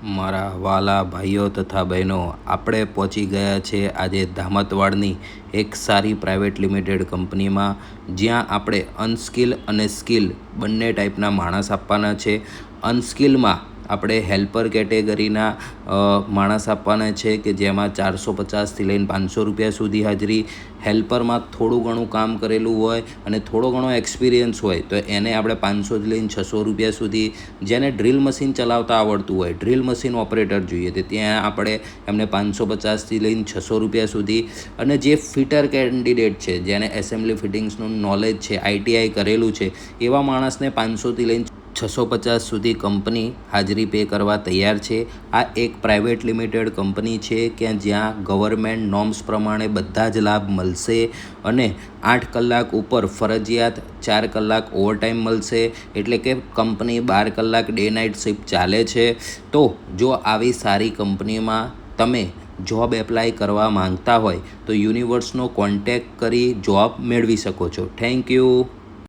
મારા વાલા ભાઈઓ તથા બહેનો, આપણે પહોંચી ગયા છે આજે ધામતવાડની એક સારી પ્રાઇવેટ લિમિટેડ કંપનીમાં, જ્યાં આપણે અનસ્કિલ અને સ્કિલ બંને ટાઈપના માણસ આપવાના છે. અનસ્કિલમાં આપણે હેલ્પર કેટેગરીના માણસ આપવાના છે કે જેમાં 450થી લઈને 500 રૂપિયા સુધી હાજરી. હેલ્પરમાં થોડું ઘણું કામ કરેલું હોય અને થોડો ઘણો એક્સપિરિયન્સ હોય તો એને આપણે 500થી લઈને 600 રૂપિયા સુધી. જેને ડ્રિલ મશીન ચલાવતા આવડતું હોય, ડ્રિલ મશીન ઓપરેટર જોઈએ તો ત્યાં આપણે એમને 550થી લઈને 600 રૂપિયા સુધી. અને જે ફિટર કેન્ડિડેટ છે, જેને એસેમ્બલી ફિટિંગ્સનું નોલેજ છે, આઈટીઆઈ કરેલું છે, એવા માણસને 500થી લઈને 650 સુધી કંપની હાજરી પે કરવા તૈયાર છે. આ એક પ્રાઇવેટ લિમિટેડ કંપની છે કે જ્યાં ગવર્મેન્ટ નોર્મ્સ પ્રમાણે બધા જ લાભ મળશે અને 8 કલાક ઉપર ફરજિયાત 4 કલાક ઓવરટાઈમ મળશે. એટલે કે કંપની 12 કલાક ડે નાઇટ શિફ્ટ ચાલે છે. તો જો આવી સારી કંપનીમાં તમે જોબ એપ્લાય કરવા માંગતા હોય તો યુનિવર્સનો કોન્ટેક્ટ કરી જોબ મેળવી શકો છો. Thank you.